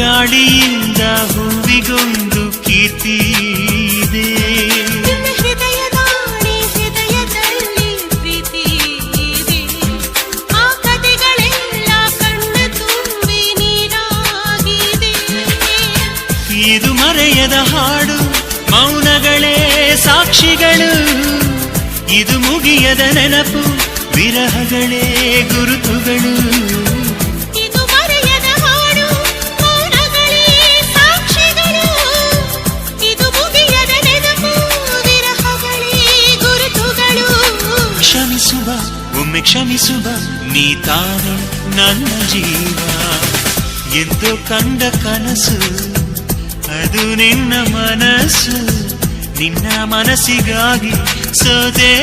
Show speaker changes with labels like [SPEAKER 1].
[SPEAKER 1] ಗಾಳಿಯಿಂದ ಹೂವಿಗೊಂದು ಕೀರ್ತಿ ಇದೆ.
[SPEAKER 2] ಹೃದಯದಲ್ಲಿ ಪ್ರೀತಿ ಇದೆ. ಆ ಕಥೆಗಳೆಲ್ಲ ಕಣ್ಣ ತುಂಬಿ ನೀರಾಗಿದೆ.
[SPEAKER 1] ಇದು ಮರೆಯದ ಹಾಡು, ಮೌನಗಳೇ ಸಾಕ್ಷಿಗಳು. ಇದು ಮುಗಿಯದ ನೆನಪು, ವಿರಹಗಳೇ ಗುರುತುಗಳು.
[SPEAKER 2] ಇದು ಮರೆಯದ ಹಾಡು, ಮೌನಗಳೇ ಸಾಕ್ಷಿಗಳು. ಇದು ಮುಗಿಯದ ನೆನಪು, ವಿರಹಗಳೇ ಗುರುತುಗಳು.
[SPEAKER 1] ಕ್ಷಮಿಸುವ, ಒಮ್ಮೆ ಕ್ಷಮಿಸುವ, ನೀ ತಾನೆ ನನ್ನ ಜೀವ. ಎಂದು ಕಂಡ ಕನಸು ಅದು ನಿನ್ನ ಮನಸ್ಸು. ನಿನ್ನ ಮನಸ್ಸಿಗಾಗಿ ಸೋದೆ.